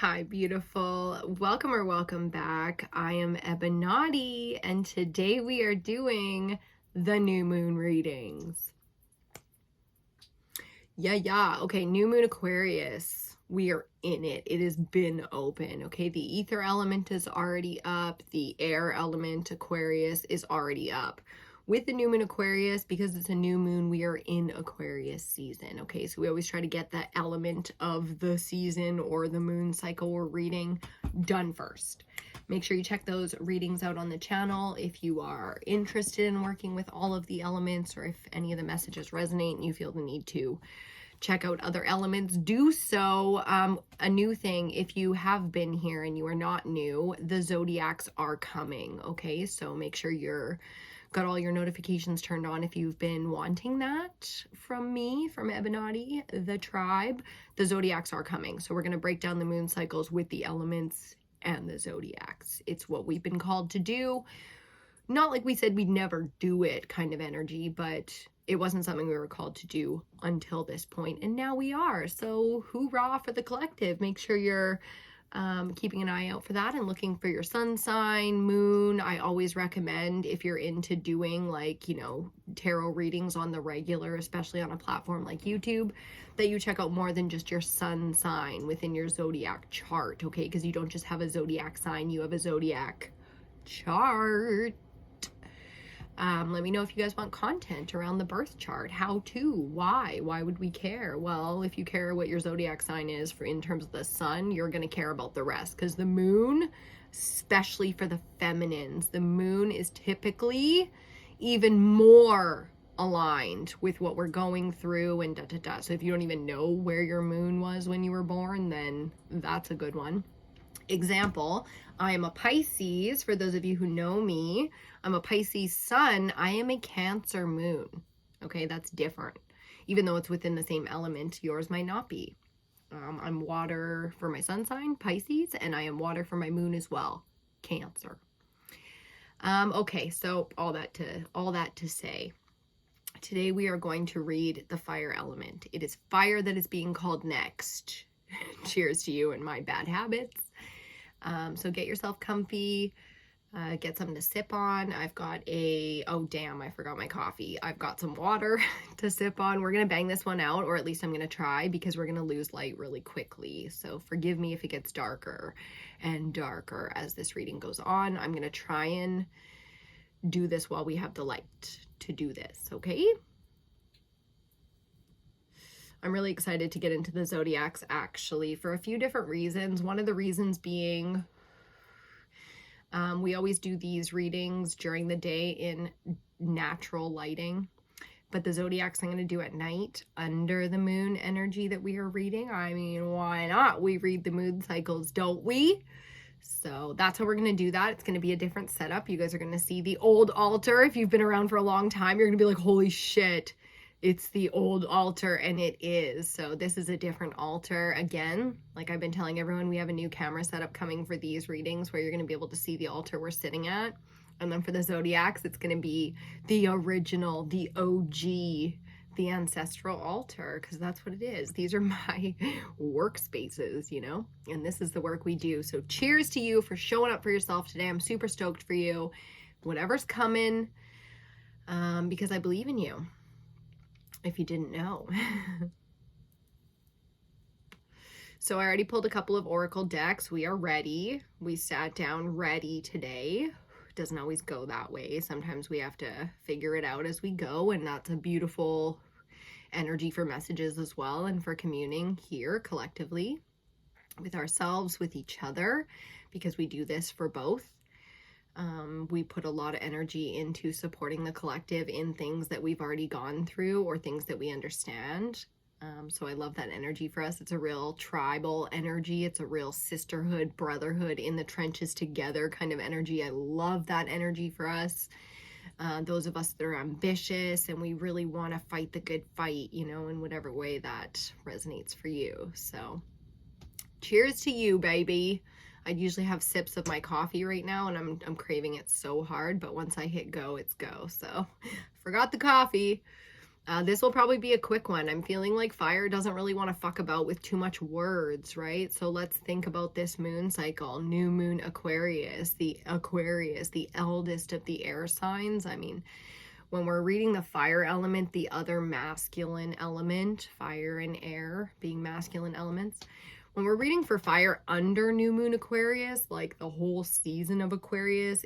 Hi, beautiful. Welcome or welcome back. I am EBINOTTI, and today we are doing the new moon readings. Okay, new moon Aquarius. We are in it. It has been open. Okay, the ether element is already up. The air element Aquarius is already up. With the new moon Aquarius, because it's a new moon, we are in Aquarius season. Okay, so we always try to get that element of the season or the moon cycle we're reading done first. Make sure you check those readings out on the channel if you are interested in working with all of the elements, or if any of the messages resonate and you feel the need to check out other elements, do so. A new thing, if you have been here and you are not new, the Zodiacs are coming. Okay, so make sure you're got all your notifications turned on if you've been wanting that from me, from EBINOTTI, the tribe. The Zodiacs are coming. So we're going to break down the moon cycles with the elements and the Zodiacs. It's what we've been called to do. Not like we said we'd never do it kind of energy, but it wasn't something we were called to do until this point, and now we are. So hoorah for the collective. Make sure you're keeping an eye out for that and looking for your sun sign, moon. I always recommend, if you're into doing like, tarot readings on the regular, especially on a platform like YouTube, that you check out more than just your sun sign within your zodiac chart, okay? Because you don't just have a zodiac sign, you have a zodiac chart. Let me know if you guys want content around the birth chart. How to? Why would we care? Well, if you care what your zodiac sign is in terms of the sun, you're going to care about the rest, because the moon, especially for the feminines, the moon is typically even more aligned with what we're going through and So if you don't even know where your moon was when you were born, then that's a good one. Example, I am a Pisces. For those of you who know me, I'm a Pisces sun. I am a Cancer moon. Okay, that's different. Even though it's within the same element, yours might not be. I'm water for my sun sign, Pisces, and I am water for my moon as well, Cancer. Okay, so all that to say, today we are going to read the fire element. It is fire that is being called next. Cheers to you and my bad habits. So get yourself comfy, get something to sip on. I've got oh damn, I forgot my coffee. I've got some water to sip on. We're going to bang this one out, or at least I'm going to try, because we're going to lose light really quickly. So forgive me if it gets darker and darker as this reading goes on. I'm going to try and do this while we have the light to do this, okay? I'm really excited to get into the Zodiacs, actually, for a few different reasons. One of the reasons being, we always do these readings during the day in natural lighting, but the Zodiacs I'm going to do at night under the moon energy that we are reading. I mean, why not? We read the moon cycles, don't we? So that's how we're going to do that. It's going to be a different setup. You guys are going to see the old altar. If you've been around for a long time, you're going to be like, holy shit, it's the old altar, and it is. So this is a different altar. Again, like I've been telling everyone, we have a new camera setup coming for these readings where you're going to be able to see the altar we're sitting at. And then for the Zodiacs, it's going to be the original, the OG, the ancestral altar, because that's what it is. These are my workspaces, and this is the work we do. So cheers to you for showing up for yourself today. I'm super stoked for you. Whatever's coming, because I believe in you. If you didn't know. So I already pulled a couple of oracle decks. We are ready. We sat down ready today. Doesn't always go that way. Sometimes we have to figure it out as we go, and that's a beautiful energy for messages as well, and for communing here collectively with ourselves, with each other, because we do this for both. We put a lot of energy into supporting the collective in things that we've already gone through or things that we understand. So I love that energy for us. It's a real tribal energy. It's a real sisterhood, brotherhood, in the trenches together kind of energy. I love that energy for us. Those of us that are ambitious and we really want to fight the good fight, in whatever way that resonates for you. So cheers to you, baby. I'd usually have sips of my coffee right now, and I'm craving it so hard, but once I hit go, it's go. So forgot the coffee. This will probably be a quick one. I'm feeling like fire doesn't really want to fuck about with too much words, right? So let's think about this moon cycle. New moon Aquarius, the eldest of the air signs. I mean, when we're reading the fire element, the other masculine element, fire and air being masculine elements, when we're reading for fire under new moon Aquarius, like the whole season of Aquarius,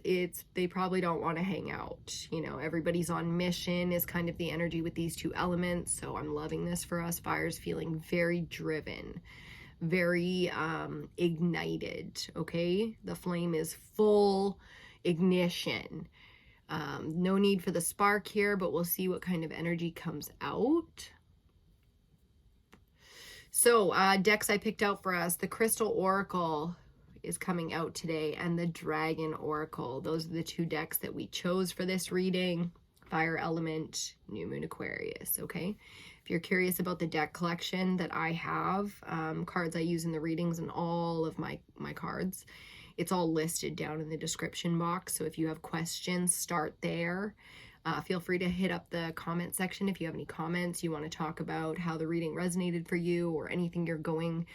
they probably don't want to hang out. You know, everybody's on mission is kind of the energy with these two elements. So I'm loving this for us. Fire's feeling very driven, very ignited, okay? The flame is full ignition. No need for the spark here, but we'll see what kind of energy comes out. So decks I picked out for us, the Crystal Oracle is coming out today, and the Dragon Oracle. Those are the two decks that we chose for this reading. Fire element, new moon Aquarius, okay? If you're curious about the deck collection that I have, cards I use in the readings and all of my cards, it's all listed down in the description box. So if you have questions, start there. Feel free to hit up the comment section if you have any comments, you want to talk about how the reading resonated for you, or anything you're going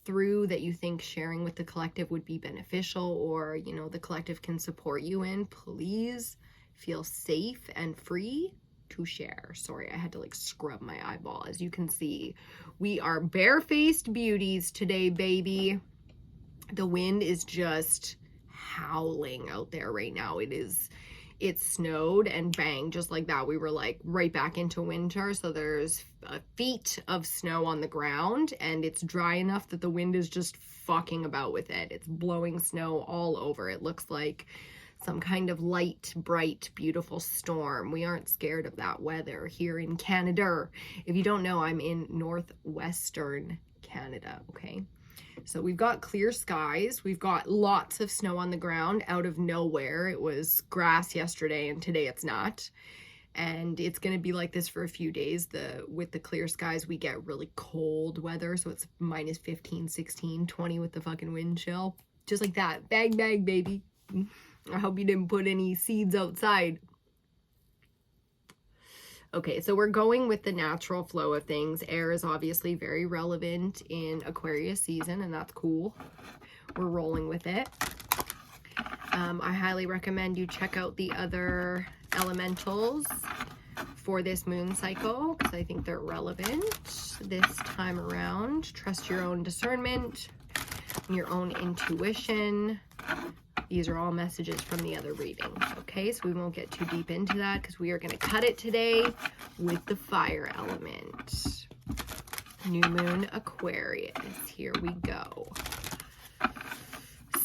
through that you think sharing with the collective would be beneficial, or, you know, the collective can support you in. Please feel safe and free to share. Sorry, I had to like scrub my eyeball. As you can see, we are barefaced beauties today, baby. The wind is just howling out there right now. It snowed, and bang, just like that, we were like right back into winter. So there's feet of snow on the ground, and it's dry enough that the wind is just fucking about with it. It's blowing snow all over. It looks like some kind of light, bright, beautiful storm. We aren't scared of that weather here in Canada. If you don't know, I'm in northwestern Canada, okay? So we've got clear skies. We've got lots of snow on the ground out of nowhere. It was grass yesterday, and today it's not. And it's going to be like this for a few days. With the clear skies, we get really cold weather. So it's minus 15, 16, 20 with the fucking wind chill. Just like that. Bang, bang, baby. I hope you didn't put any seeds outside. Okay, so we're going with the natural flow of things. Air is obviously very relevant in Aquarius season, and that's cool. We're rolling with it. I highly recommend you check out the other elementals for this moon cycle, because I think they're relevant this time around. Trust your own discernment, your own intuition. These are all messages from the other readings, okay? So we won't get too deep into that, because we are going to cut it today with the fire element. New moon Aquarius. Here we go.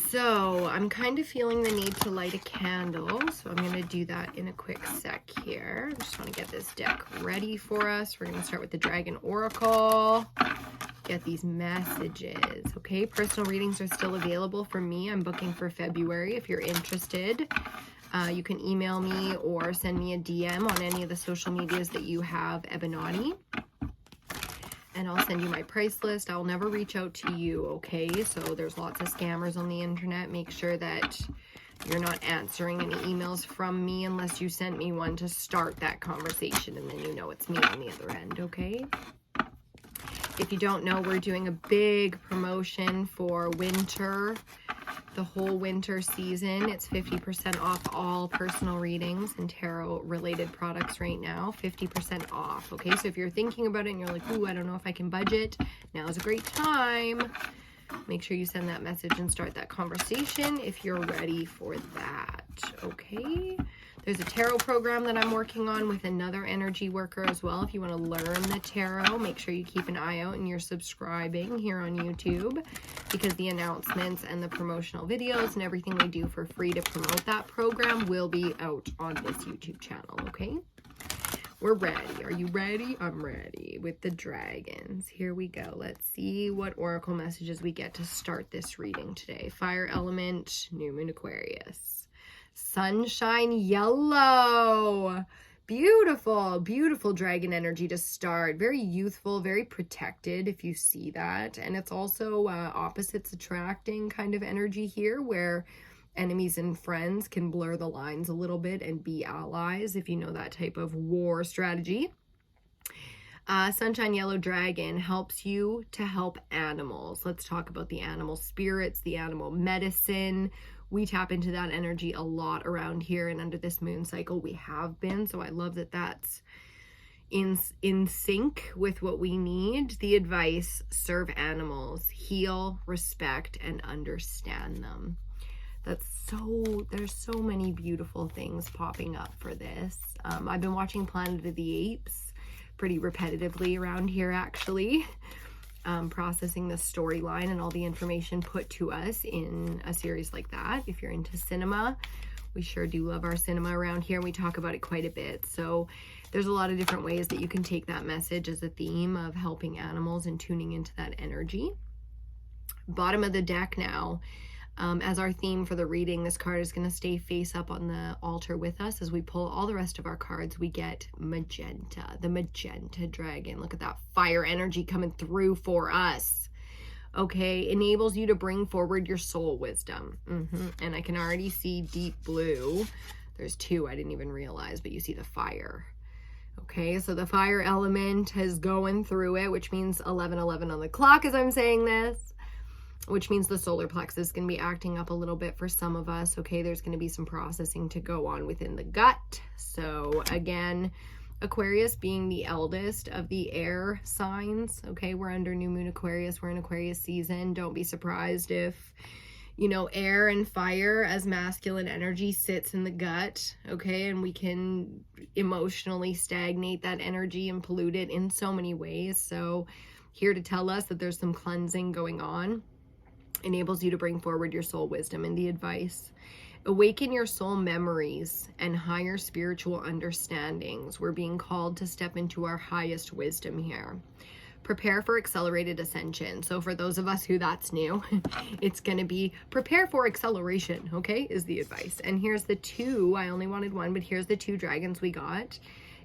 So I'm kind of feeling the need to light a candle, so I'm going to do that in a quick sec here. I just want to get this deck ready for us. We're going to start with the Dragon Oracle. Get these messages, okay? Personal readings are still available for me. I'm booking for February. If you're interested, you can email me or send me a DM on any of the social medias that you have, EBINOTTI, and I'll send you my price list. I'll never reach out to you, okay? So there's lots of scammers on the internet. Make sure that you're not answering any emails from me unless you sent me one to start that conversation, and then you know it's me on the other end, okay? If you don't know, we're doing a big promotion for winter, the whole winter season. It's 50% off all personal readings and tarot related products right now. 50% off, okay? So if you're thinking about it and you're like, ooh, I don't know if I can budget, now is a great time. Make sure you send that message and start that conversation if you're ready for that, okay? There's a tarot program that I'm working on with another energy worker as well. If you want to learn the tarot, make sure you keep an eye out and you're subscribing here on YouTube, because the announcements and the promotional videos and everything we do for free to promote that program will be out on this YouTube channel, okay? We're ready. Are you ready? I'm ready with the dragons. Here we go. Let's see what oracle messages we get to start this reading today. Fire element, new moon Aquarius. Sunshine yellow. Beautiful, beautiful dragon energy to start. Very youthful, very protected, if you see that. And it's also opposites attracting kind of energy here, where enemies and friends can blur the lines a little bit and be allies, if you know that type of war strategy. Sunshine Yellow Dragon helps you to help animals. Let's talk about the animal spirits, the animal medicine. We tap into that energy a lot around here, and under this moon cycle we have been. So I love that that's in sync with what we need. The advice: serve animals, heal, respect, and understand them. There's so many beautiful things popping up for this. I've been watching Planet of the Apes pretty repetitively around here, actually, processing the storyline and all the information put to us in a series like that. If you're into cinema, we sure do love our cinema around here. We talk about it quite a bit. So there's a lot of different ways that you can take that message as a theme of helping animals and tuning into that energy. Bottom of the deck now. As our theme for the reading, this card is going to stay face up on the altar with us. As we pull all the rest of our cards, we get Magenta, the Magenta Dragon. Look at that fire energy coming through for us. Okay, enables you to bring forward your soul wisdom. And I can already see deep blue. There's two I didn't even realize, but you see the fire. Okay, so the fire element is going through it, which means 11:11 on the clock as I'm saying this. Which means the solar plexus is going to be acting up a little bit for some of us. Okay, there's going to be some processing to go on within the gut. So again, Aquarius being the eldest of the air signs. Okay, we're under new moon Aquarius. We're in Aquarius season. Don't be surprised if, you know, air and fire as masculine energy sits in the gut. Okay, and we can emotionally stagnate that energy and pollute it in so many ways. So here to tell us that there's some cleansing going on. Enables you to bring forward your soul wisdom and the advice. Awaken your soul memories and higher spiritual understandings. We're being called to step into our highest wisdom here. Prepare for accelerated ascension. So for those of us who that's new, it's going to be prepare for acceleration, okay, is the advice. And here's the two. I only wanted one, but here's the two dragons we got.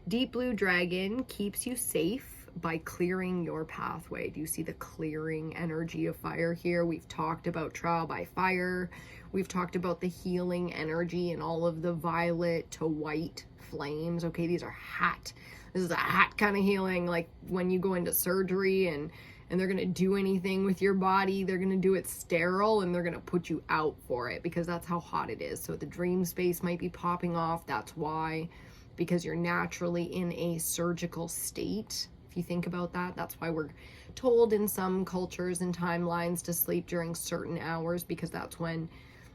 Deep blue dragon keeps you safe by clearing your pathway. Do you see the clearing energy of fire here? We've talked about trial by fire. We've talked about the healing energy and all of the violet to white flames. Okay, these are hot. This is a hot kind of healing, like when you go into surgery and they're going to do anything with your body, they're going to do it sterile and they're going to put you out for it because that's how hot it is. So the dream space might be popping off. That's why, because you're naturally in a surgical state. If you think about that, that's why we're told in some cultures and timelines to sleep during certain hours, because that's when,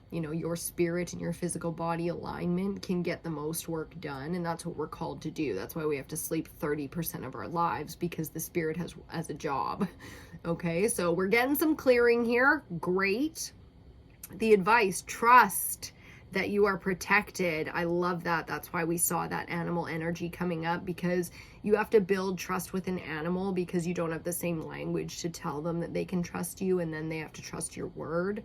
you know, your spirit and your physical body alignment can get the most work done. And that's what we're called to do. That's why we have to sleep 30% of our lives, because the spirit has a job. Okay, so we're getting some clearing here. Great. The advice: trust that you are protected. I love that. That's why we saw that animal energy coming up, because you have to build trust with an animal because you don't have the same language to tell them that they can trust you, and then they have to trust your word.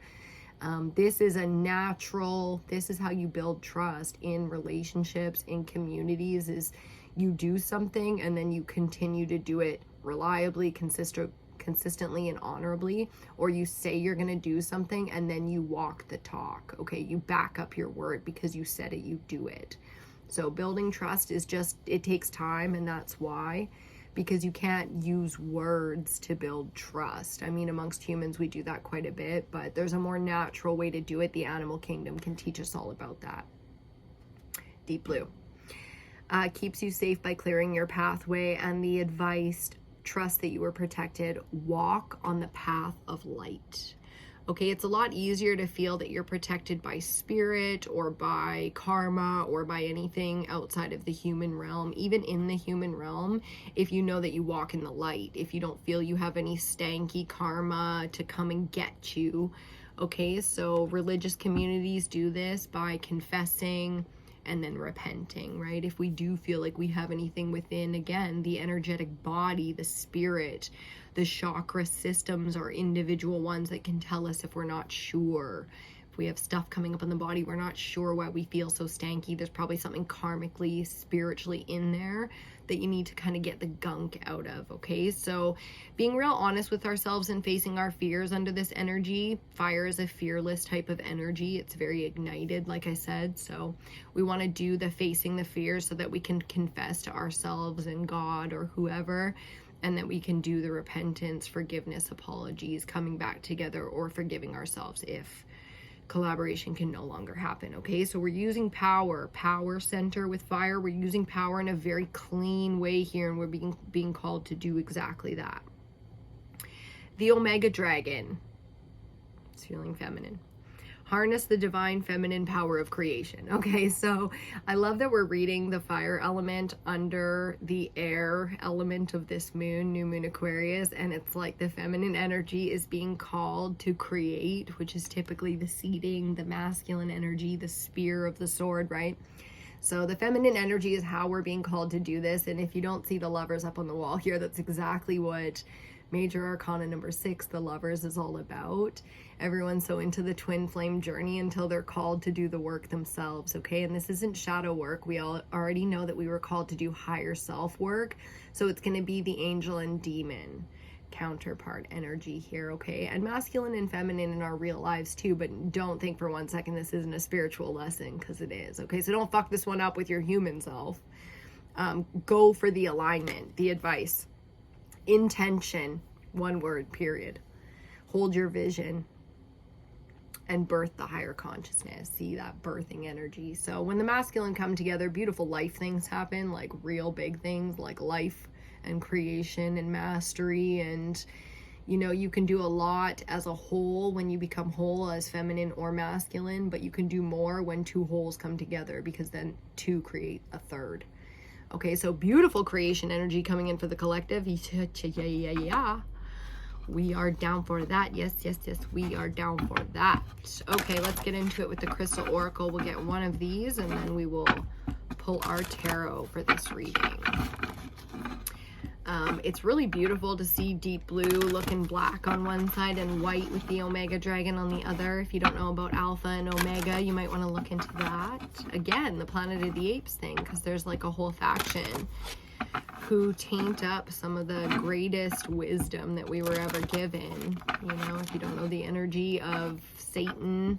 This is a natural, this is how you build trust in relationships, in communities, is you do something and then you continue to do it reliably, consistently and honorably, or you say you're going to do something and then you walk the talk. Okay, you back up your word because you said it, you do it. So building trust is just, it takes time, and that's why, because you can't use words to build trust. I mean, amongst humans we do that quite a bit, but there's a more natural way to do it. The animal kingdom can teach us all about that. Deep blue keeps you safe by clearing your pathway, and the advice: trust that you are protected. Walk on the path of light. Okay, it's a lot easier to feel that you're protected by spirit or by karma or by anything outside of the human realm. Even in the human realm, if you know that you walk in the light, if you don't feel you have any stanky karma to come and get you. Okay, so religious communities do this by confessing and then repenting, right? If we do feel like we have anything within, again, the energetic body, the spirit, the chakra systems are individual ones that can tell us if we're not sure. If we have stuff coming up in the body, we're not sure why we feel so stanky. There's probably something karmically, spiritually in there that you need to kind of get the gunk out of, okay? So being real honest with ourselves and facing our fears under this energy. Fire is a fearless type of energy. It's very ignited, like I said. So we want to do the facing the fears so that we can confess to ourselves and God or whoever, and that we can do the repentance, forgiveness, apologies, coming back together, or forgiving ourselves if collaboration can no longer happen, okay? So we're using power center with fire. We're using power in a very clean way here, and we're being called to do exactly that. The Omega Dragon. It's feeling feminine. Harness the divine feminine power of creation. Okay, so I love that we're reading the fire element under the air element of this moon, new moon Aquarius, and it's like the feminine energy is being called to create, which is typically the seeding, the masculine energy, the spear of the sword, right? So the feminine energy is how we're being called to do this. And if you don't see the Lovers up on the wall here, that's exactly what Major Arcana number 6, the Lovers, is all about. Everyone's so into the twin flame journey until they're called to do the work themselves, okay? And this isn't shadow work. We all already know that we were called to do higher self work. So it's going to be the angel and demon counterpart energy here, okay? And masculine and feminine in our real lives too, but don't think for one second this isn't a spiritual lesson, because it is, okay? So don't fuck this one up with your human self. Go for the alignment, the advice. Intention, one word, period. Hold your vision and birth the higher consciousness. See that birthing energy. So when the masculine come together, beautiful life things happen, like real big things, like life and creation and mastery. And you know, you can do a lot as a whole when you become whole as feminine or masculine, but you can do more when two wholes come together, because then two create a third. Okay, so beautiful creation energy coming in for the collective. Yeah. We are down for that. Yes, we are down for that. Okay, let's get into it with the Crystal Oracle. We'll get one of these, and then we will pull our tarot for this reading. It's really beautiful to see deep blue looking black on one side and white with the Omega Dragon on the other. If you don't know about Alpha and Omega, you might want to look into that. Again, the Planet of the Apes thing, because there's like a whole faction who taint up some of the greatest wisdom that we were ever given. You know, if you don't know the energy of Satan,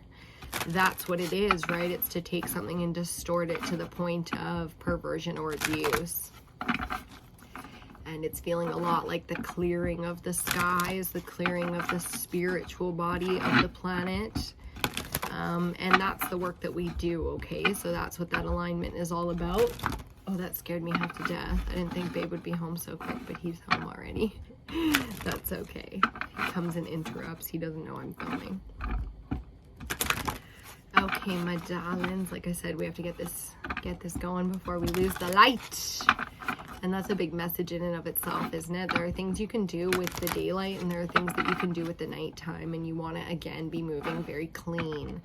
that's what it is, right? It's to take something and distort it to the point of perversion or abuse. And it's feeling a lot like the clearing of the skies, the clearing of the spiritual body of the planet. And that's the work that we do, okay? So that's what that alignment is all about. Oh, that scared me half to death. I didn't think Babe would be home so quick, but he's home already. That's okay. He comes and interrupts. He doesn't know I'm filming. Okay, my darlings. Like I said, we have to get this going before we lose the light. And that's a big message in and of itself, isn't it? There are things you can do with the daylight, and there are things that you can do with the nighttime, and you want to, again, be moving very clean.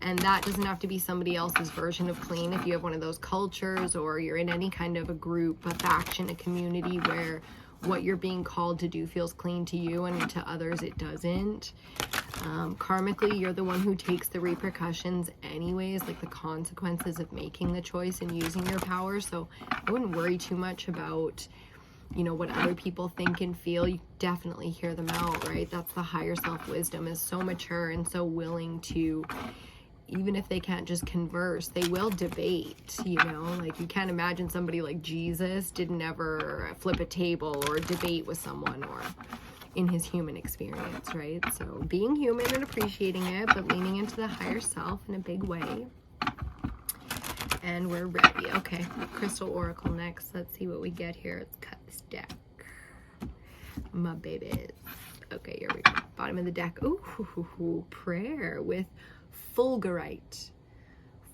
And that doesn't have to be somebody else's version of clean. If you have one of those cultures, or you're in any kind of a group, a faction, a community where what you're being called to do feels clean to you and to others it doesn't. Karmically, you're the one who takes the repercussions anyways, like the consequences of making the choice and using your power. So I wouldn't worry too much about, you know, what other people think and feel. You definitely hear them out, right? That's the higher self wisdom, is so mature and so willing to, even if they can't just converse, they will debate, you know? Like, you can't imagine somebody like Jesus didn't ever flip a table or debate with someone, or in his human experience, right? So being human and appreciating it, but leaning into the higher self in a big way. And we're ready. Okay, Crystal Oracle next. Let's see what we get here. Let's cut this deck. My babies. Okay, here we go. Bottom of the deck. Ooh, prayer with Fulgurite.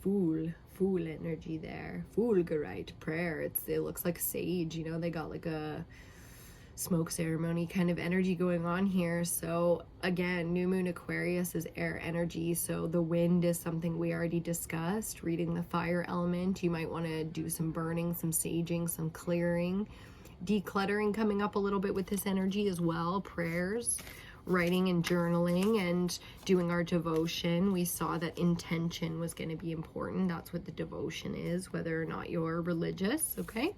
Fool energy there. Fulgurite prayer. It looks like sage, you know, they got like a smoke ceremony kind of energy going on here. So again, new moon Aquarius is air energy, so the wind is something we already discussed. Reading the fire element, you might want to do some burning, some saging, some clearing, decluttering coming up a little bit with this energy as well. Prayers, writing and journaling, and doing our devotion. We saw that intention was going to be important. That's what the devotion is, whether or not you're religious, okay?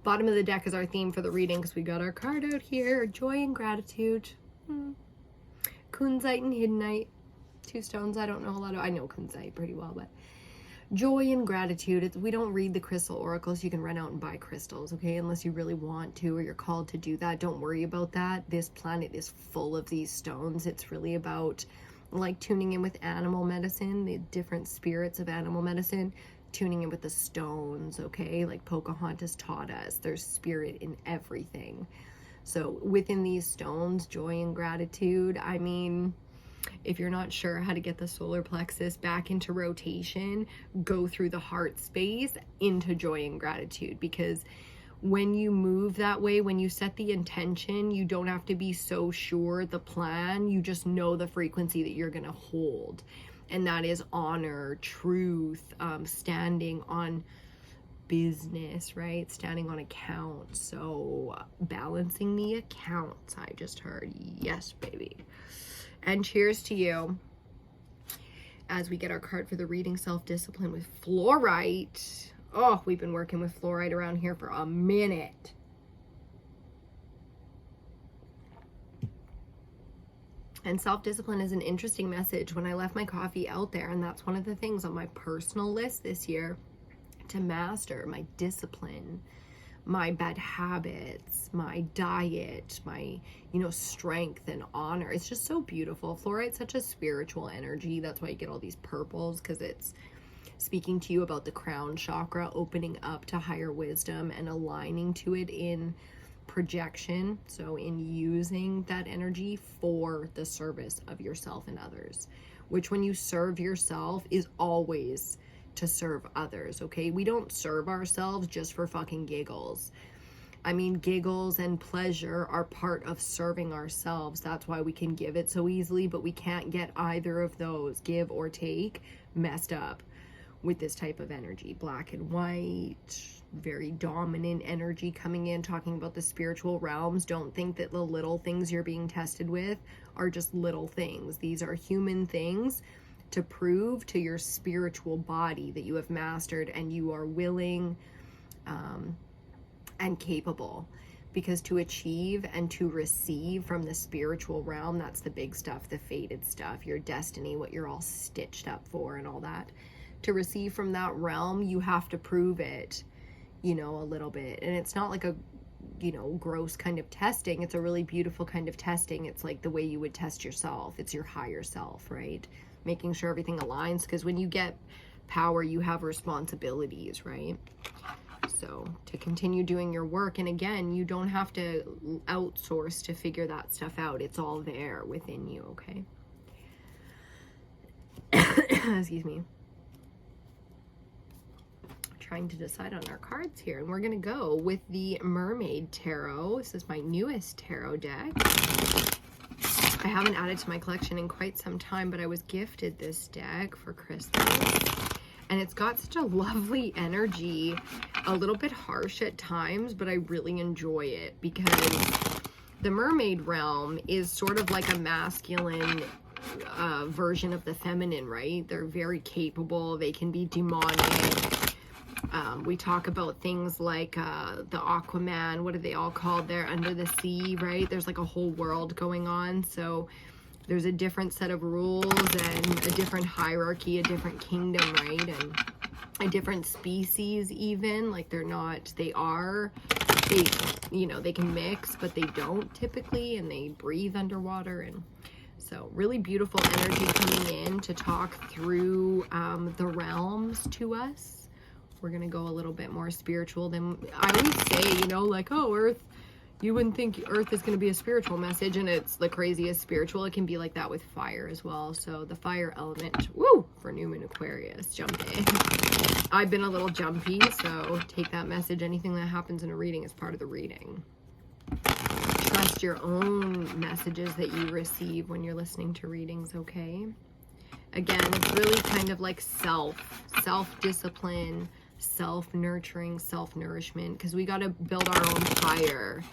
Bottom of the deck is our theme for the reading because we got our card out here. Joy and gratitude. Kunzite and Hiddenite. Two stones I don't know a lot of. I know Kunzite pretty well, but joy and gratitude. We don't read the crystal oracles. You can run out and buy crystals, okay? Unless you really want to or you're called to do that. Don't worry about that. This planet is full of these stones. It's really about like tuning in with animal medicine, the different spirits of animal medicine, tuning in with the stones, okay? Like Pocahontas taught us, there's spirit in everything. So within these stones, joy and gratitude, I mean, if you're not sure how to get the solar plexus back into rotation, go through the heart space into joy and gratitude, because when you move that way, when you set the intention, you don't have to be so sure the plan, you just know the frequency that you're going to hold. And that is honor, truth, standing on business, right? Standing on accounts. So balancing the accounts, I just heard. Yes, baby. And cheers to you. As we get our card for the reading, self-discipline with fluorite. Oh, we've been working with fluorite around here for a minute. And self-discipline is an interesting message. When I left my coffee out there, and that's one of the things on my personal list this year, to master my discipline, my bad habits, my diet, my, strength and honor. It's just so beautiful. Fluorite's such a spiritual energy. That's why you get all these purples, because it's speaking to you about the crown chakra, opening up to higher wisdom and aligning to it in projection. So in using that energy for the service of yourself and others, which when you serve yourself is always to serve others, okay? We don't serve ourselves just for fucking giggles. I mean, giggles and pleasure are part of serving ourselves. That's why we can give it so easily, but we can't get either of those, give or take, messed up with this type of energy. Black and white, very dominant energy coming in, talking about the spiritual realms. Don't think that the little things you're being tested with are just little things. These are human things to prove to your spiritual body that you have mastered and you are willing and capable. Because to achieve and to receive from the spiritual realm, that's the big stuff, the fated stuff, your destiny, what you're all stitched up for and all that. To receive from that realm, you have to prove it, a little bit. And it's not like a, gross kind of testing. It's a really beautiful kind of testing. It's like the way you would test yourself. It's your higher self, right? Making sure everything aligns, because when you get power, you have responsibilities, right? So to continue doing your work, and again, you don't have to outsource to figure that stuff out. It's all there within you, okay? Excuse me. Trying to decide on our cards here, and we're gonna go with the Mermaid Tarot. This is my newest tarot deck. I haven't added to my collection in quite some time, but I was gifted this deck for Christmas, and it's got such a lovely energy, a little bit harsh at times, but I really enjoy it because the mermaid realm is sort of like a masculine version of the feminine, right? They're very capable. They can be demonic. We talk about things like the Aquaman, what are they all called there, under the sea, right? There's like a whole world going on. So there's a different set of rules and a different hierarchy, a different kingdom, right? And a different species even, like they can mix, but they don't typically, and they breathe underwater. And so really beautiful energy coming in to talk through the realms to us. We're going to go a little bit more spiritual than I always say, like, oh, Earth, you wouldn't think Earth is going to be a spiritual message, and it's the craziest spiritual. It can be like that with fire as well. So the fire element, woo, for New Moon Aquarius, jumpy. I've been a little jumpy, so take that message. Anything that happens in a reading is part of the reading. Trust your own messages that you receive when you're listening to readings, okay? Again, it's really kind of like self-discipline, self-nurturing, self-nourishment, because we got to build our own fire.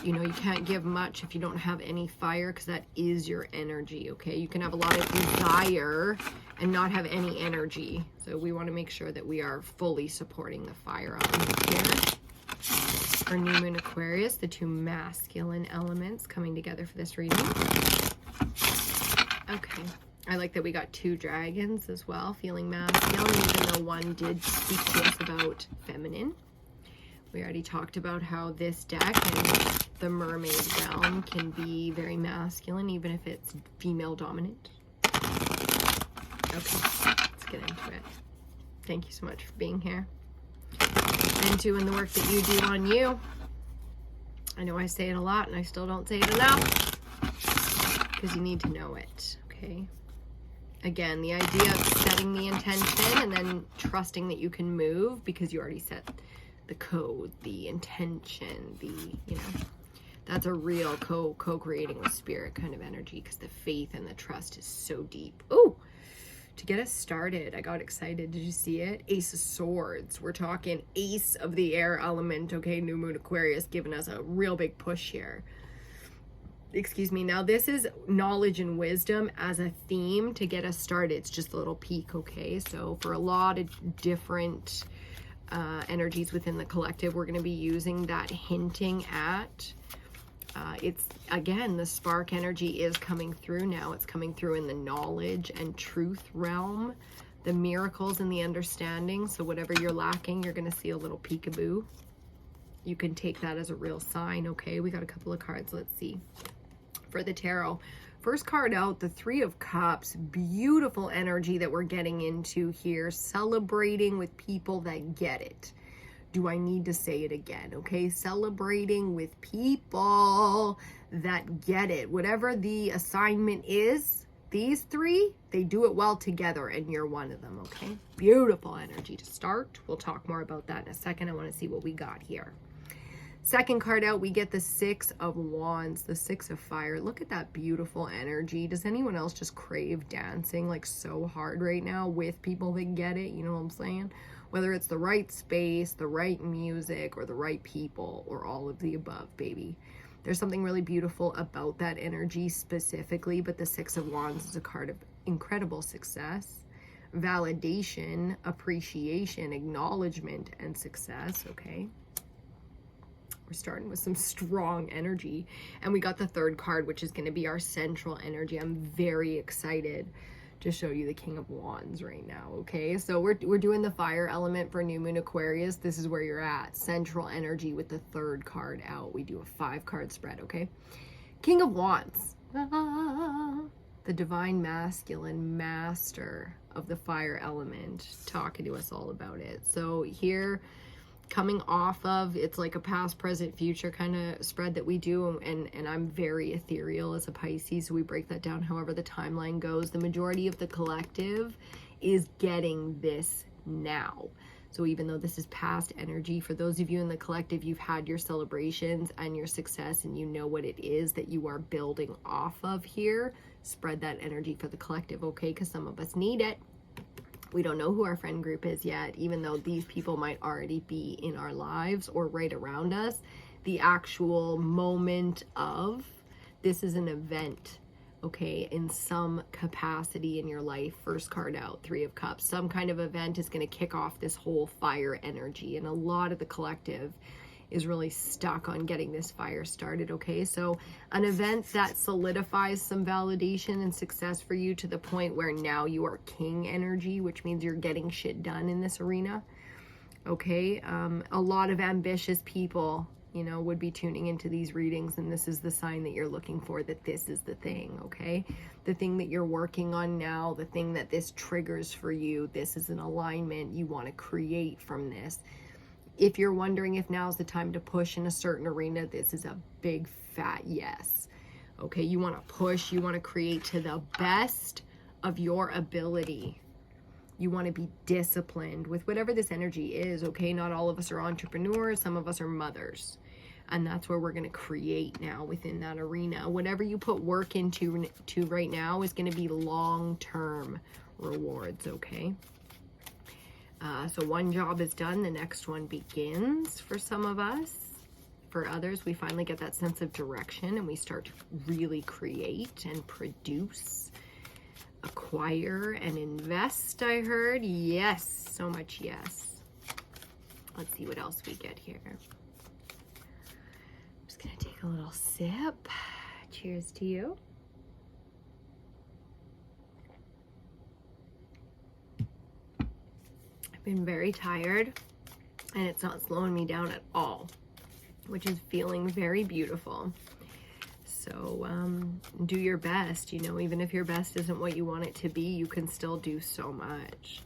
You can't give much if you don't have any fire, because that is your energy, okay? You can have a lot of desire and not have any energy. So we want to make sure that we are fully supporting the fire on here. For New Moon Aquarius, the two masculine elements coming together for this reading. Okay. I like that we got two dragons as well, feeling masculine, even though one did speak to us about feminine. We already talked about how this deck and the mermaid realm can be very masculine, even if it's female dominant. Okay, let's get into it. Thank you so much for being here and doing the work that you do on you. I know I say it a lot and I still don't say it enough because you need to know it, okay? Again, the idea of setting the intention and then trusting that you can move because you already set the code, the intention, that's a real co-creating with spirit kind of energy because the faith and the trust is so deep. Ooh, to get us started, I got excited. Did you see it? Ace of Swords. We're talking ace of the air element, okay? New Moon Aquarius giving us a real big push here. Excuse me. Now, this is knowledge and wisdom as a theme to get us started. It's just a little peek, okay? So for a lot of different energies within the collective, we're going to be using that hinting at. It's, again, the spark energy is coming through now. It's coming through in the knowledge and truth realm, the miracles and the understanding. So whatever you're lacking, you're going to see a little peekaboo. You can take that as a real sign, okay? We got a couple of cards. Let's see. For the tarot, first card out, the Three of Cups. Beautiful energy that we're getting into here, celebrating with people that get it. Do I need to say it again? Okay, celebrating with people that get it. Whatever the assignment is, these three, they do it well together, and you're one of them, okay? Beautiful energy to start. We'll talk more about that in a second. I want to see what we got here. Second card out, we get the Six of Wands, the Six of Fire. Look at that beautiful energy. Does anyone else just crave dancing like so hard right now with people that get it? You know what I'm saying? Whether it's the right space, the right music, or the right people, or all of the above, baby. There's something really beautiful about that energy specifically, but the Six of Wands is a card of incredible success, validation, appreciation, acknowledgement, and success, okay? We're starting with some strong energy. And we got the third card, which is going to be our central energy. I'm very excited to show you the King of Wands right now, okay? So we're doing the fire element for New Moon Aquarius. This is where you're at. Central energy with the third card out. We do a 5-card spread, okay? King of Wands. The divine masculine master of the fire element, talking to us all about it. So here, coming off of, it's like a past, present, future kind of spread that we do, and I'm very ethereal as a Pisces, so we break that down however the timeline goes. The majority of the collective is getting this now. So even though this is past energy, for those of you in the collective, you've had your celebrations and your success, and you know what it is that you are building off of here. Spread that energy for the collective, okay? Because some of us need it. We don't know who our friend group is yet, even though these people might already be in our lives or right around us. The actual moment of this is an event, okay, in some capacity in your life. First card out, Three of Cups. Some kind of event is going to kick off this whole fire energy, and a lot of the collective is really stuck on getting this fire started, okay? So an event that solidifies some validation and success for you to the point where now you are king energy, which means you're getting shit done in this arena, okay? A lot of ambitious people, you know, would be tuning into these readings, and this is the sign that you're looking for, that this is the thing, okay? The thing that you're working on now, the thing that this triggers for you, this is an alignment you want to create from this. If you're wondering if now's the time to push in a certain arena, this is a big fat yes. Okay, you want to push, you want to create to the best of your ability. You want to be disciplined with whatever this energy is, okay? Not all of us are entrepreneurs, some of us are mothers. And that's where we're going to create now within that arena. Whatever you put work into right now is going to be long-term rewards, okay? So one job is done, the next one begins for some of us. For others, we finally get that sense of direction and we start to really create and produce, acquire and invest, I heard. Yes, so much yes. Let's see what else we get here. a little sip. Cheers to you. I've been very tired and it's not slowing me down at all, which is feeling very beautiful. So do your best, you know, even if your best isn't what you want it to be, you can still do so much.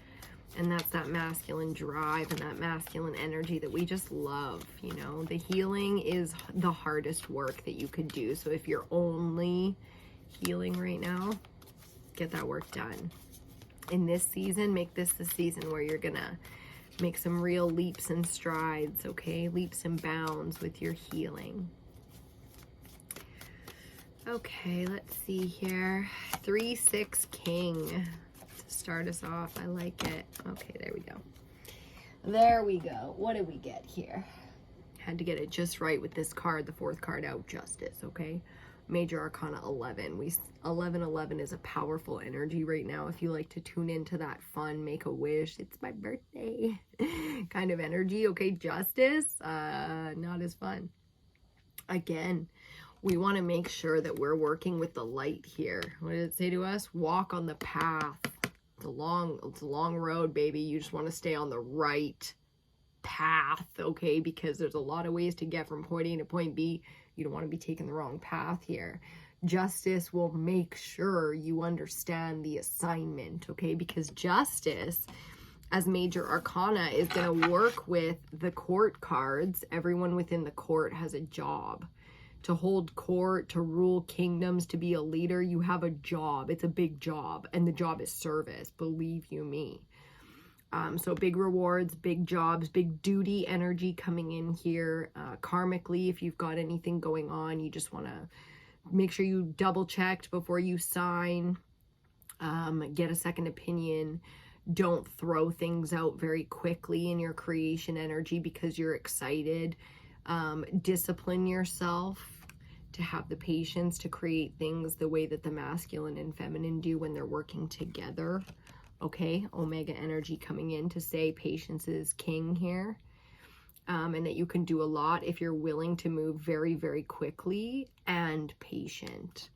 And that's that masculine drive and that masculine energy that we just love, you know. The healing is the hardest work that you could do. So if you're only healing right now, get that work done. In this season, make this the season where you're gonna make some real leaps and strides, okay? Leaps and bounds with your healing. Okay, let's see here. 3-6 King to start us off. I like it. Okay, there we go. There we go. What did we get here? Had to get it just right with this card, the fourth card out, Justice, okay? Major Arcana 11. 11 is a powerful energy right now. If you like to tune into that fun, make a wish, it's my birthday kind of energy, okay? Justice, not as fun. Again, we want to make sure that we're working with the light here. What did it say to us? Walk on the path. It's a long road, baby. You just want to stay on the right path, okay? Because there's a lot of ways to get from point A to point B. You don't want to be taking the wrong path here. Justice will make sure you understand the assignment, okay? Because Justice, as Major Arcana, is going to work with the court cards. Everyone within the court has a job. To hold court, to rule kingdoms, to be a leader, you have a job. It's a big job, and the job is service, believe you me. So big rewards, big jobs, big duty energy coming in here. Karmically, if you've got anything going on, you just want to make sure you double checked before you sign. Get a second opinion. Don't throw things out very quickly in your creation energy because you're excited. Discipline yourself to have the patience to create things the way that the masculine and feminine do when they're working together. Okay, Omega energy coming in to say patience is king here. And that you can do a lot if you're willing to move very, very quickly and patient.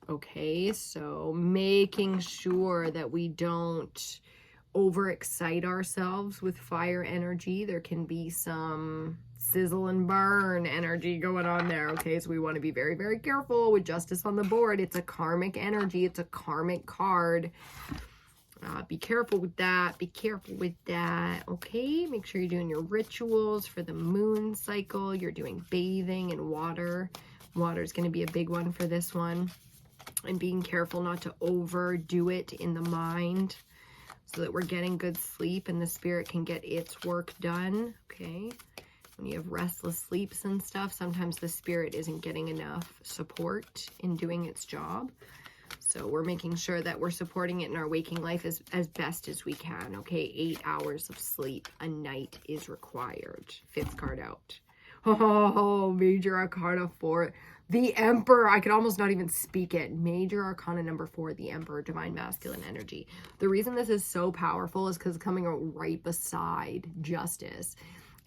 Okay, so making sure that we don't overexcite ourselves with fire energy. There can be some sizzle and burn energy going on there, okay? So we want to be very, very careful with Justice on the board. It's a karmic energy. It's a karmic card. Be careful with that. Be careful with that, okay? Make sure you're doing your rituals for the moon cycle. You're doing bathing in water. Water is going to be a big one for this one. And being careful not to overdo it in the mind so that we're getting good sleep and the spirit can get its work done, okay? When you have restless sleeps and stuff, sometimes the spirit isn't getting enough support in doing its job. So we're making sure that we're supporting it in our waking life as best as we can, okay? 8 hours of sleep a night is required. Fifth card out. Oh, Major Arcana 4. The Emperor. I could almost not even speak it. Major Arcana number 4, the Emperor, Divine Masculine Energy. The reason this is so powerful is because it's coming right beside Justice.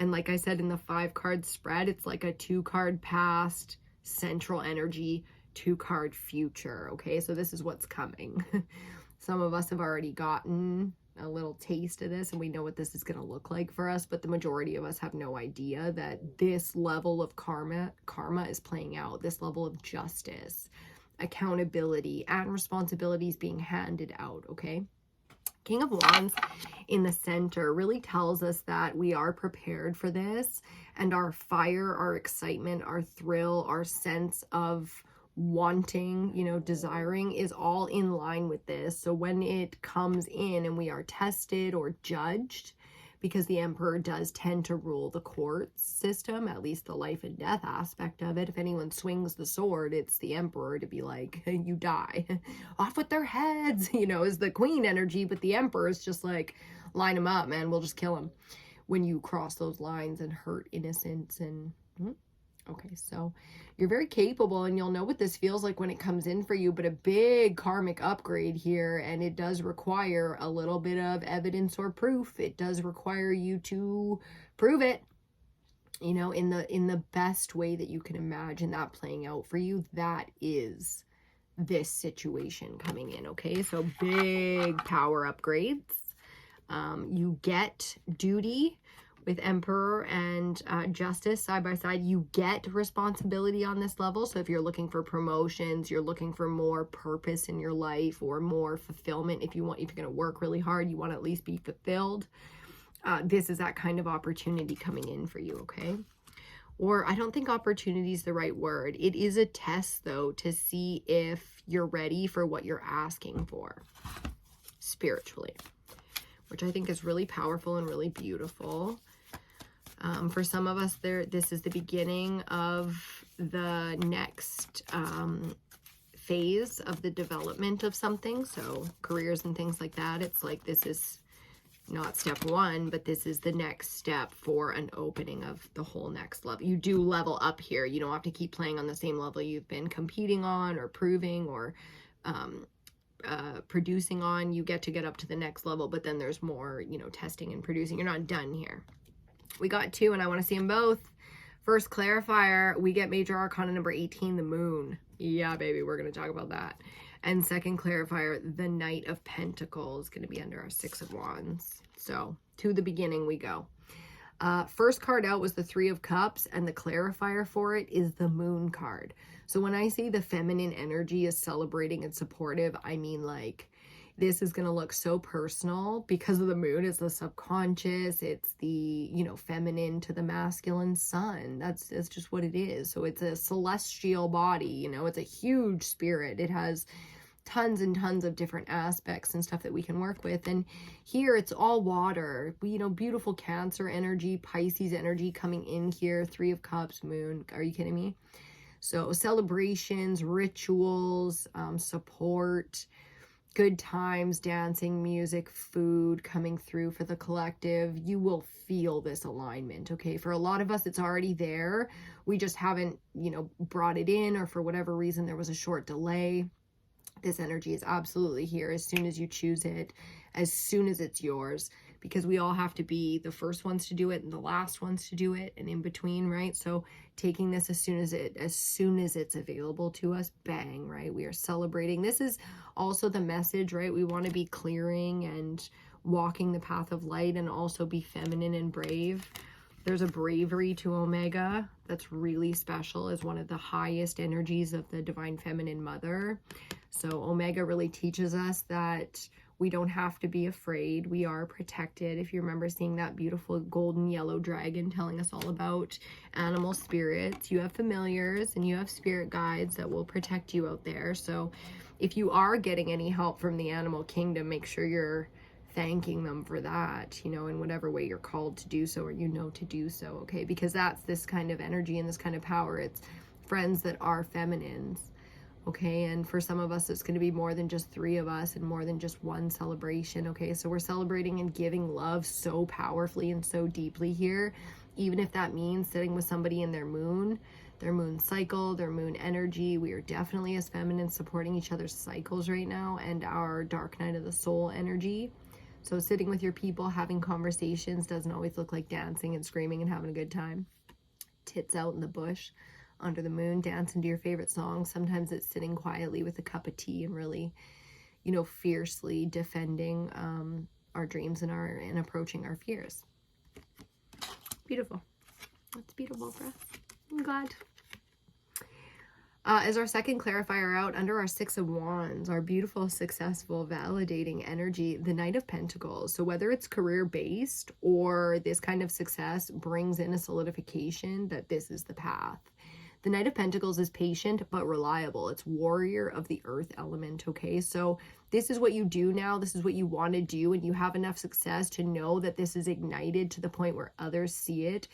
And like I said in the 5-card spread, it's like a 2-card past, central energy, 2-card future, okay? So this is what's coming. Some of us have already gotten a little taste of this and we know what this is going to look like for us, but the majority of us have no idea that this level of karma is playing out, this level of justice, accountability, and responsibilities being handed out, okay? King of Wands in the center really tells us that we are prepared for this, and our fire, our excitement, our thrill, our sense of wanting, you know, desiring is all in line with this. So when it comes in and we are tested or judged, because the Emperor does tend to rule the court system, at least the life and death aspect of it. If anyone swings the sword, it's the Emperor to be like, you die. Off with their heads, you know, is the Queen energy, but the Emperor is just like, line them up, man, we'll just kill them when you cross those lines and hurt innocents and... Okay, so you're very capable and you'll know what this feels like when it comes in for you, but a big karmic upgrade here, and it does require a little bit of evidence or proof. It does require you to prove it. you know, in the best way that you can imagine that playing out for you. That is this situation coming in, okay? So big power upgrades. You get duty with Emperor and Justice side by side. You get responsibility on this level. So if you're looking for promotions, you're looking for more purpose in your life or more fulfillment, if you're going to work really hard, you want to at least be fulfilled. This is that kind of opportunity coming in for you, okay? Or I don't think opportunity is the right word. It is a test, though, to see if you're ready for what you're asking for spiritually, which I think is really powerful and really beautiful. For some of us, this is the beginning of the next phase of the development of something. So careers and things like that. It's like this is not step one, but this is the next step for an opening of the whole next level. You do level up here. You don't have to keep playing on the same level you've been competing on or proving or producing on. You get up to the next level, but then there's more, you know, testing and producing. You're not done here. We got two, and I want to see them both. First clarifier, we get major arcana number 18, the moon. Yeah, baby, we're going to talk about that. And second clarifier, the Knight of Pentacles, going to be under our Six of Wands. So to the beginning we go. First card out was the Three of Cups, and the clarifier for it is the Moon card. So when I say the feminine energy is celebrating and supportive, I mean like this is going to look so personal because of the moon. It's the subconscious. It's the, you know, feminine to the masculine sun. That's just what it is. So it's a celestial body, you know, it's a huge spirit. It has tons and tons of different aspects and stuff that we can work with. And here it's all water, you know, beautiful Cancer energy, Pisces energy coming in here. Three of Cups, moon. Are you kidding me? So celebrations, rituals, support, good times, dancing, music, food coming through for the collective. You will feel this alignment, okay? For a lot of us, it's already there. We just haven't, you know, brought it in, or for whatever reason, there was a short delay. This energy is absolutely here as soon as you choose it, as soon as it's yours, because we all have to be the first ones to do it and the last ones to do it and in between, right? So taking this as soon as it's available to us, bang, right? We are celebrating. This is also the message, right? We want to be clearing and walking the path of light and also be feminine and brave. There's a bravery to Omega that's really special, as one of the highest energies of the divine feminine mother. So Omega really teaches us that we don't have to be afraid. We are protected. If you remember seeing that beautiful golden yellow dragon telling us all about animal spirits, you have familiars and you have spirit guides that will protect you out there. So if you are getting any help from the animal kingdom, make sure you're thanking them for that, you know, in whatever way you're called to do so, or you know to do so, okay? Because that's this kind of energy and this kind of power. It's friends that are feminines, okay? And for some of us, it's going to be more than just three of us and more than just one celebration, okay? So we're celebrating and giving love so powerfully and so deeply here, even if that means sitting with somebody in their moon cycle, their moon energy. We are definitely, as feminine, supporting each other's cycles right now, and our dark night of the soul energy. So sitting with your people, having conversations doesn't always look like dancing and screaming and having a good time. Tits out in the bush, under the moon, dancing to your favorite song. Sometimes it's sitting quietly with a cup of tea and really, you know, fiercely defending our dreams and approaching our fears. Beautiful. That's beautiful for us. I'm glad. As our second clarifier out, under our Six of Wands, our beautiful, successful, validating energy, the Knight of Pentacles. So whether it's career-based or this kind of success brings in a solidification that this is the path. The Knight of Pentacles is patient but reliable. It's warrior of the earth element, okay? So this is what you do now. This is what you want to do, and you have enough success to know that this is ignited to the point where others see it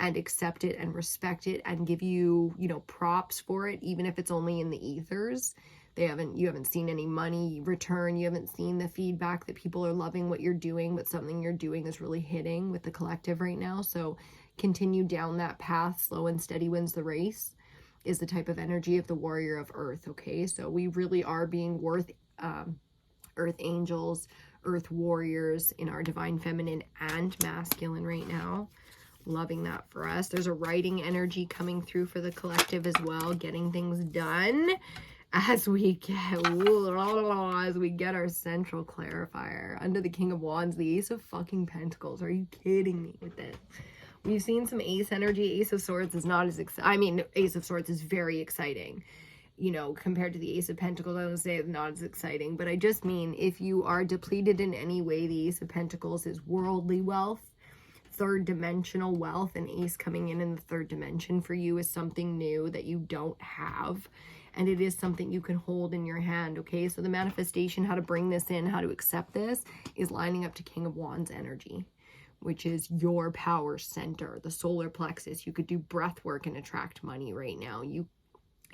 and accept it and respect it and give you, you know, props for it, even if it's only in the ethers. You haven't seen any money return. You haven't seen the feedback that people are loving what you're doing, but something you're doing is really hitting with the collective right now. So continue down that path. Slow and steady wins the race is the type of energy of the warrior of earth, okay? So we really are being earth angels, earth warriors in our divine feminine and masculine right now. Loving that for us. There's a writing energy coming through for the collective as well, getting things done as we get our central clarifier. Under the King of Wands, the Ace of fucking Pentacles. Are you kidding me with this? We've seen some ace energy. Ace of Swords is not as exciting. I mean, Ace of Swords is very exciting. You know, compared to the Ace of Pentacles, I would say it's not as exciting. But I just mean, if you are depleted in any way, the Ace of Pentacles is worldly wealth, third dimensional wealth. An ace coming in the third dimension for you is something new that you don't have. And it is something you can hold in your hand, okay? So the manifestation, how to bring this in, how to accept this, is lining up to King of Wands energy, which is your power center, the solar plexus. You could do breath work and attract money right now. You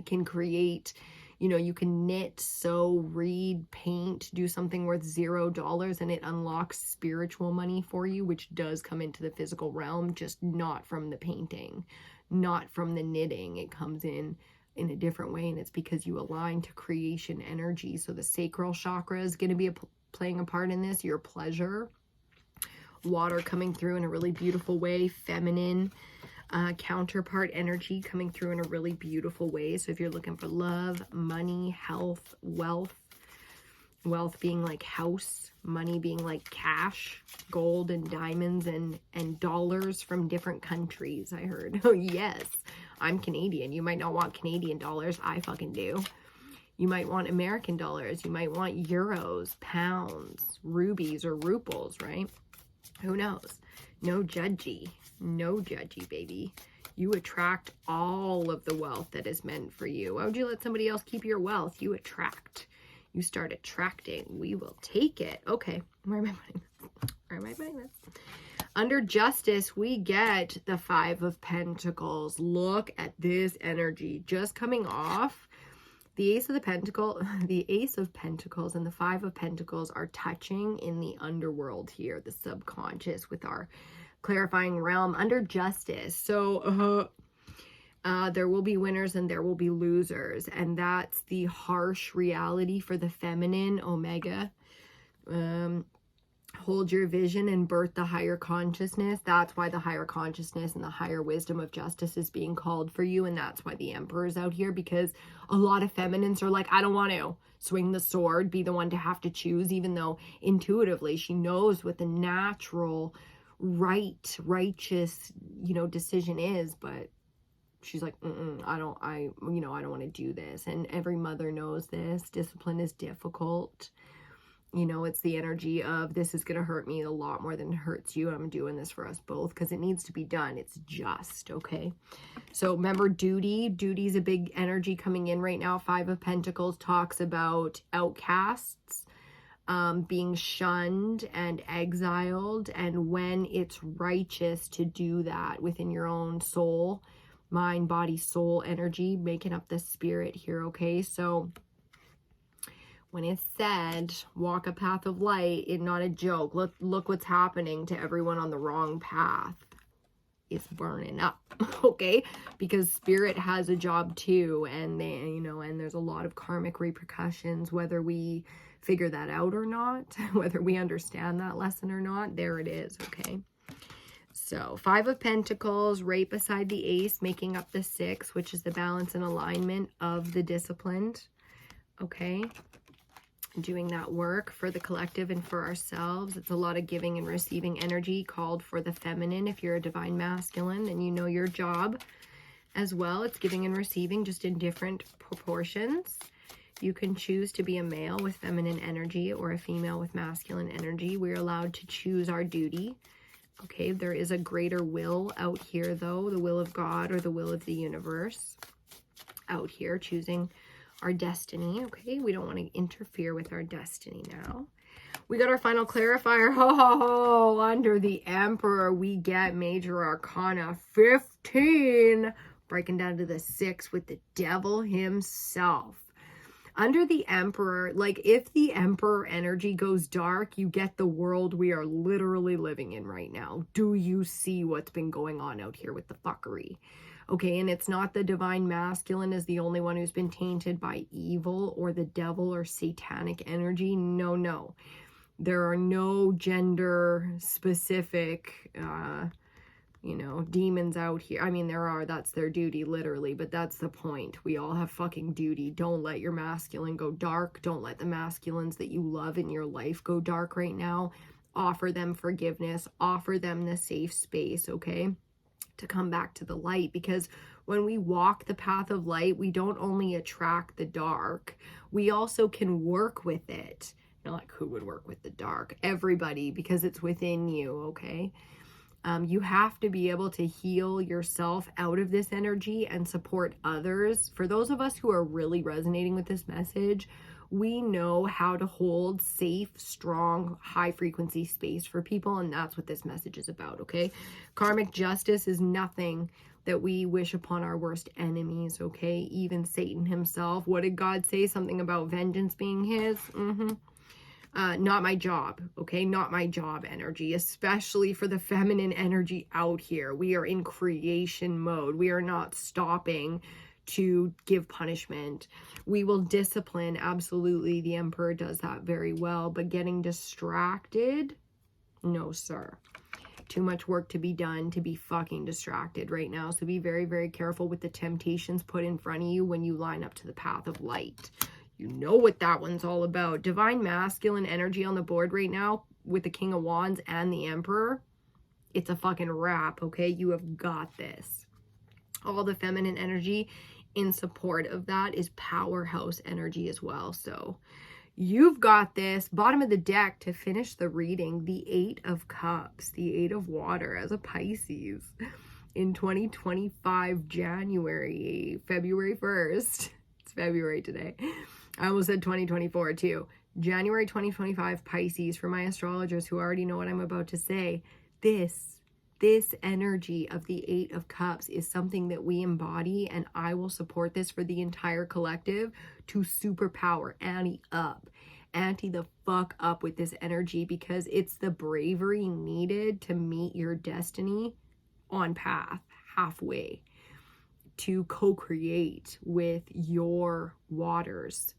can create, you know, you can knit, sew, read, paint, do something worth $0, and it unlocks spiritual money for you, which does come into the physical realm, just not from the painting, not from the knitting. It comes in a different way, and it's because you align to creation energy. So the sacral chakra is going to be playing a part in this, your pleasure. Water coming through in a really beautiful way, feminine counterpart energy coming through in a really beautiful way. So if you're looking for love, money, health, wealth being like house, money being like cash, gold and diamonds and dollars from different countries, I heard. Oh yes, I'm Canadian. You might not want Canadian dollars. I fucking do. You might want American dollars. You might want euros, pounds, rubies, or ruples, right? Who knows? No judgy. No judgy, baby. You attract all of the wealth that is meant for you. Why would you let somebody else keep your wealth? You attract. You start attracting. We will take it. Okay. Where am I putting this? Where am I putting this? Under Justice, we get the Five of Pentacles. Look at this energy. Just coming off. The Ace of Pentacles and the Five of Pentacles are touching in the underworld here, the subconscious, with our clarifying realm under Justice. So there will be winners and there will be losers, and that's the harsh reality for the feminine Omega. Hold your vision and birth the higher consciousness. That's why the higher consciousness and the higher wisdom of justice is being called for you. And that's why the Emperor is out here, because a lot of feminines are like, I don't want to swing the sword, be the one to have to choose, even though intuitively she knows what the natural righteous, decision is. But she's like, I don't want to do this. And every mother knows this. Discipline is difficult. It's the energy of, this is going to hurt me a lot more than it hurts you. I'm doing this for us both because it needs to be done. It's just, okay? So remember duty. Duty is a big energy coming in right now. Five of Pentacles talks about outcasts, being shunned and exiled. And when it's righteous to do that within your own soul, mind, body, soul energy, making up the spirit here, okay? So when it's said, walk a path of light, it's not a joke. Look what's happening to everyone on the wrong path. It's burning up, okay? Because spirit has a job too, and they, and there's a lot of karmic repercussions, whether we figure that out or not, whether we understand that lesson or not, there it is, okay? So, Five of Pentacles, right beside the Ace, making up the Six, which is the balance and alignment of the disciplined, okay? Doing that work for the collective and for ourselves. It's a lot of giving and receiving energy called for the feminine. If you're a divine masculine and you know your job as well, it's giving and receiving, just in different proportions. You can choose to be a male with feminine energy or a female with masculine energy. We're allowed to choose our duty. Okay, there is a greater will out here though, the will of God or the will of the universe out here, choosing our destiny, okay? We don't want to interfere with our destiny now. We got our final clarifier. Oh, under the Emperor, we get Major Arcana 15, breaking down to the 6 with the devil himself. Under the Emperor, like if the Emperor energy goes dark, you get the world we are literally living in right now. Do you see what's been going on out here with the fuckery? Okay, and it's not the divine masculine is the only one who's been tainted by evil or the devil or satanic energy. No. There are no gender specific, you know, demons out here. I mean, that's their duty, literally, but that's the point. We all have fucking duty. Don't let your masculine go dark. Don't let the masculines that you love in your life go dark right now. Offer them forgiveness. Offer them the safe space, okay, to come back to the light. Because when we walk the path of light, we don't only attract the dark, we also can work with it. You know, like, who would work with the dark? Everybody, because it's within you, okay? You have to be able to heal yourself out of this energy and support others. For those of us who are really resonating with this message, we know how to hold safe, strong, high frequency space for people. And that's what this message is about, okay? Karmic justice is nothing that we wish upon our worst enemies, okay? Even Satan himself. What did God say? Something about vengeance being his? Not my job, okay? Not my job energy, especially for the feminine energy out here. We are in creation mode. We are not stopping to give punishment. We will discipline, absolutely. The Emperor does that very well, but getting distracted, no, sir. Too much work to be done to be fucking distracted right now. So be very, very careful with the temptations put in front of you when you line up to the path of light. You know what that one's all about. Divine masculine energy on the board right now with the King of Wands and the Emperor. It's a fucking wrap, okay? You have got this. All the feminine energy in support of that is powerhouse energy as well. So you've got this. Bottom of the deck to finish the reading, the 8 of Cups, the 8 of Water as a Pisces in 2025, January, February 1st. It's February today. I almost said 2024 too. January 2025 Pisces, for my astrologers who already know what I'm about to say. This energy of the 8 of Cups is something that we embody, and I will support this for the entire collective to superpower, ante up. Ante the fuck up with this energy, because it's the bravery needed to meet your destiny on path, halfway, to co-create with your waters.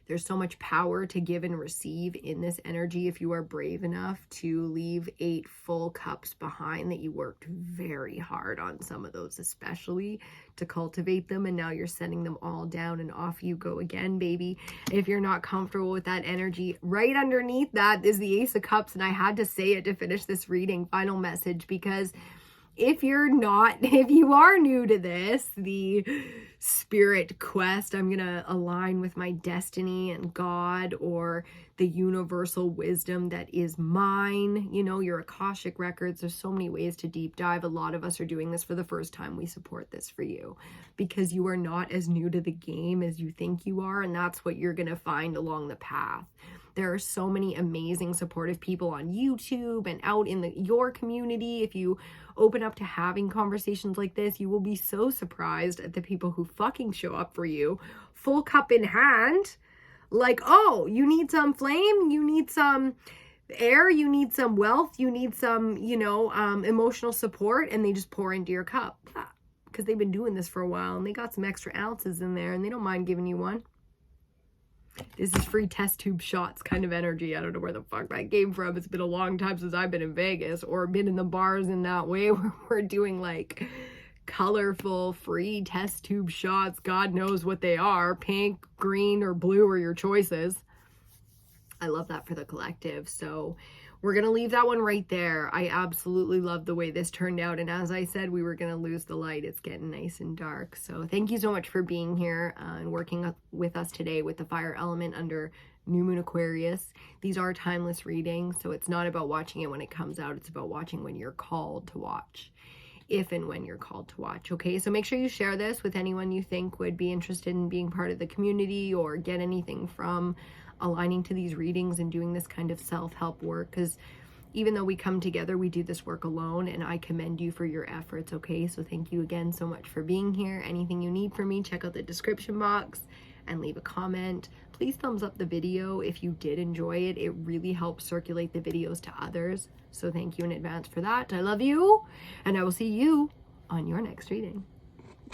There's so much power to give and receive in this energy if you are brave enough to leave 8 full cups behind, that you worked very hard on some of those, especially to cultivate them, and now you're setting them all down and off you go again, baby. If you're not comfortable with that energy, right underneath that is the Ace of Cups, and I had to say it to finish this reading. Final message, because if you are new to this, the spirit quest, I'm going to align with my destiny and God, or the universal wisdom that is mine, you know, your Akashic records. There's so many ways to deep dive. A lot of us are doing this for the first time. We support this for you because you are not as new to the game as you think you are. And that's what you're going to find along the path. There are so many amazing supportive people on YouTube and out in your community. If you open up to having conversations like this, you will be so surprised at the people who fucking show up for you, full cup in hand, like, oh, you need some flame, you need some air, you need some wealth, you need some, you know, emotional support, and they just pour into your cup because they've been doing this for a while and they got some extra ounces in there and they don't mind giving you one. This is free test tube shots kind of energy. I don't know where the fuck that came from. It's been a long time since I've been in Vegas or been in the bars in that way where we're doing like colorful free test tube shots. God knows what they are. Pink, green, or blue are your choices. I love that for the collective. So we're going to leave that one right there. I absolutely love the way this turned out. And as I said, we were going to lose the light. It's getting nice and dark. So thank you so much for being here and working with us today with the fire element under New Moon Aquarius. These are timeless readings. So it's not about watching it when it comes out. It's about watching when you're called to watch. If and when you're called to watch. Okay, so make sure you share this with anyone you think would be interested in being part of the community or get anything from aligning to these readings and doing this kind of self-help work, because even though we come together, we do this work alone, and I commend you for your efforts. Okay, so thank you again so much for being here. Anything you need from me, check out the description box and leave a comment. Please thumbs up the video if you did enjoy it. It really helps circulate the videos to others, so thank you in advance for that. I love you, and I will see you on your next reading.